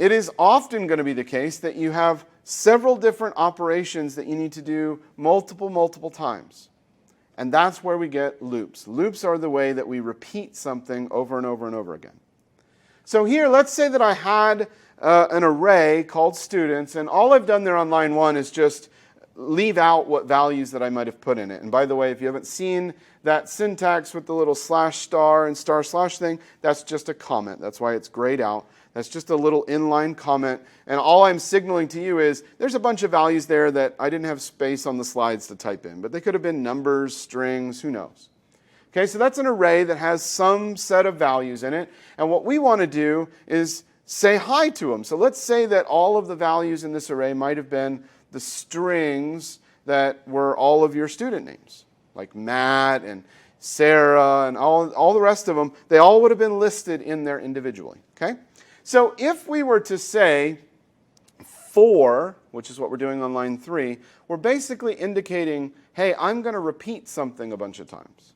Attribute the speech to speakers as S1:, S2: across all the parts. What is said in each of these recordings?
S1: it is often going to be the case that you have several different operations that you need to do multiple times. And that's where we get loops. Loops are the way that we repeat something over and over and over again. So here, let's say that I had an array called students, and all I've done there on line 1 is just leave out what values that I might have put in it. And by the way, if you haven't seen that syntax with the little slash star and star slash thing, that's just a comment. That's why it's grayed out. That's just a little inline comment. And all I'm signaling to you is there's a bunch of values there that I didn't have space on the slides to type in. But they could have been numbers, strings, who knows. Okay, so that's an array that has some set of values in it. And what we want to do is say hi to them. So let's say that all of the values in this array might have been the strings that were all of your student names, like Matt and Sarah and all the rest of them. They all would have been listed in there individually. Okay? So if we were to say for, which is what we're doing on line 3, we're basically indicating, hey, I'm going to repeat something a bunch of times.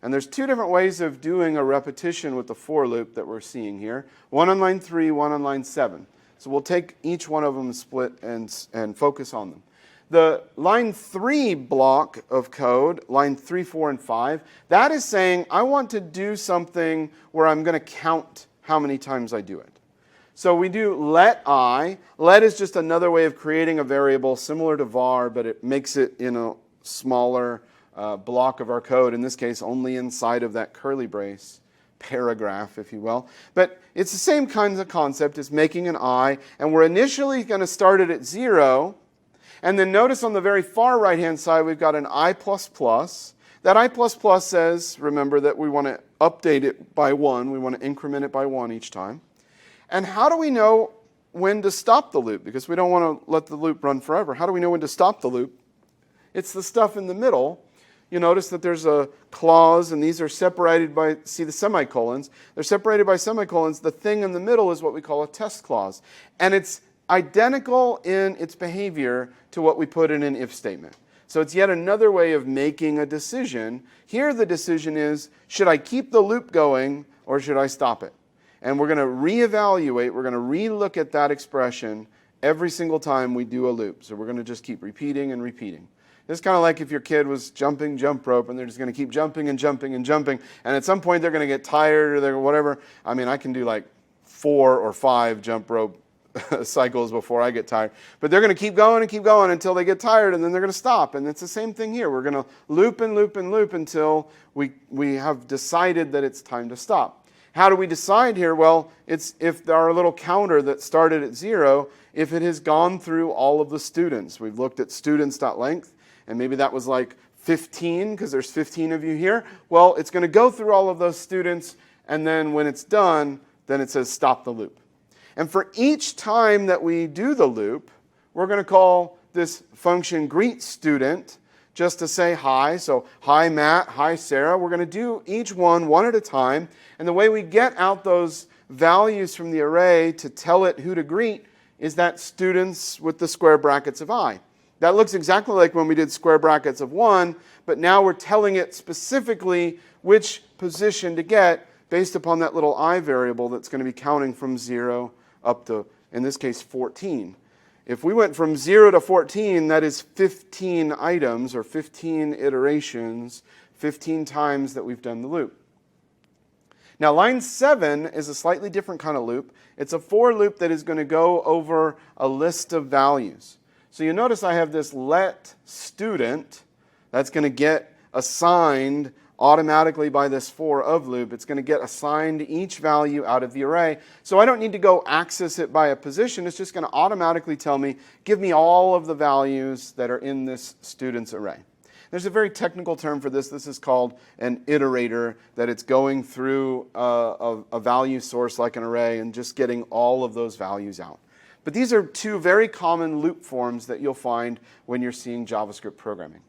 S1: And there's 2 different ways of doing a repetition with the for loop that we're seeing here. One on line 3, one on line 7. So we'll take each one of them and split and focus on them. The line 3 block of code, line 3, 4, and 5, that is saying I want to do something where I'm going to count how many times I do it. So we do let I. Let is just another way of creating a variable similar to var, but it makes it in a smaller block of our code, in this case only inside of that curly brace paragraph, if you will. But it's the same kinds of concept as making an I, and we're initially going to start it at 0, and then notice on the very far right-hand side we've got an I++. That I++ says, remember, that we want to update it by 1. We want to increment it by 1 each time. And how do we know when to stop the loop? Because we don't want to let the loop run forever. How do we know when to stop the loop? It's the stuff in the middle. You notice that there's a clause, and these are separated by, see the semicolons. They're separated by semicolons. The thing in the middle is what we call a test clause. And it's identical in its behavior to what we put in an if statement. So it's yet another way of making a decision. Here the decision is, should I keep the loop going or should I stop it? And we're going to reevaluate, we're going to relook at that expression every single time we do a loop. So we're going to just keep repeating and repeating. It's kind of like if your kid was jumping jump rope and they're just going to keep jumping and jumping and jumping, and at some point they're going to get tired or they're whatever. I mean, I can do like 4 or 5 jump rope cycles before I get tired. But they're going to keep going and keep going until they get tired, and then they're going to stop. And it's the same thing here. We're going to loop and loop and loop until we have decided that it's time to stop. How do we decide here? Well, it's if our little counter that started at 0, if it has gone through all of the students. We've looked at students.length. And maybe that was like 15, because there's 15 of you here. Well, it's going to go through all of those students, and then when it's done, then it says stop the loop. And for each time that we do the loop, we're going to call this function greetStudent just to say hi. So hi Matt, hi Sarah. We're going to do each one at a time. And the way we get out those values from the array to tell it who to greet is that students with the square brackets of I. That looks exactly like when we did square brackets of 1, but now we're telling it specifically which position to get based upon that little I variable that's going to be counting from 0 up to, in this case, 14. If we went from 0 to 14, that is 15 items or 15 iterations, 15 times that we've done the loop. Now, line 7 is a slightly different kind of loop. It's a for loop that is going to go over a list of values. So you notice I have this let student that's going to get assigned automatically by this for of loop. It's going to get assigned each value out of the array. So I don't need to go access it by a position. It's just going to automatically tell me, give me all of the values that are in this student's array. There's a very technical term for this. This is called an iterator, that it's going through a value source like an array and just getting all of those values out. But these are 2 very common loop forms that you'll find when you're seeing JavaScript programming.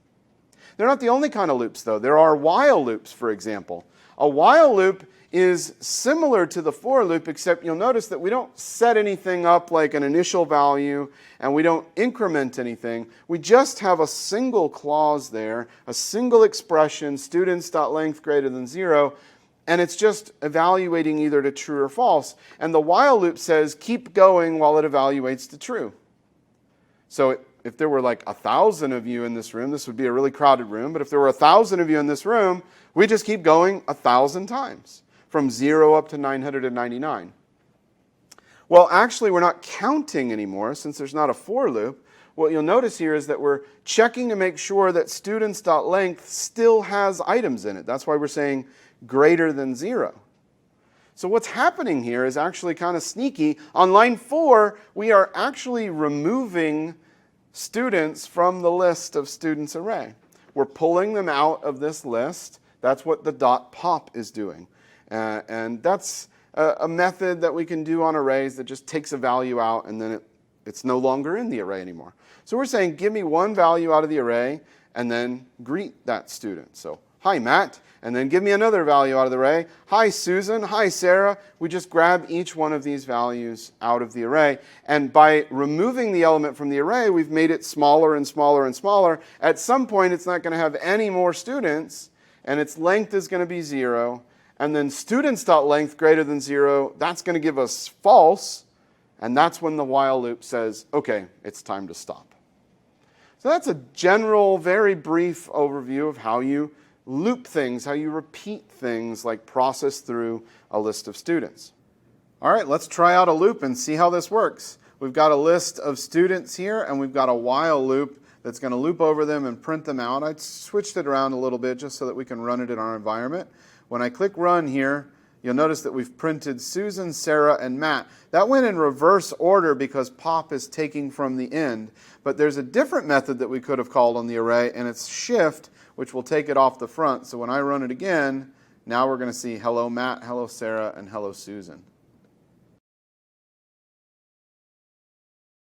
S1: They're not the only kind of loops, though. There are while loops, for example. A while loop is similar to the for loop, except you'll notice that we don't set anything up like an initial value, and we don't increment anything. We just have a single clause there, a single expression, students.length greater than 0, And it's just evaluating either to true or false. And the while loop says keep going while it evaluates to true. So if there were like 1,000 of you in this room, this would be a really crowded room, but if there were 1,000 of you in this room, we just keep going 1,000 times, from 0 up to 999. Well, actually, we're not counting anymore since there's not a for loop. What you'll notice here is that we're checking to make sure that students.length still has items in it. That's why we're saying greater than 0. So what's happening here is actually kind of sneaky. On line 4, we are actually removing students from the list of students array. We're pulling them out of this list. That's what the .pop is doing. And that's a method that we can do on arrays that just takes a value out and then it's no longer in the array anymore. So we're saying give me one value out of the array and then greet that student. So hi Matt, and then give me another value out of the array. Hi Susan, hi Sarah. We just grab each one of these values out of the array. And by removing the element from the array, we've made it smaller and smaller and smaller. At some point, it's not going to have any more students, and its length is going to be 0. And then students.length greater than 0, that's going to give us false. And that's when the while loop says, okay, it's time to stop. So that's a general, very brief overview of how you loop things, how you repeat things like process through a list of students. All right, let's try out a loop and see how this works. We've got a list of students here, and we've got a while loop that's going to loop over them and print them out. I switched it around a little bit just so that we can run it in our environment. When I click run here, you'll notice that we've printed Susan, Sarah, and Matt. That went in reverse order because pop is taking from the end. But there's a different method that we could have called on the array, and it's shift, which will take it off the front. So when I run it again, now we're going to see hello Matt, hello Sarah, and hello Susan.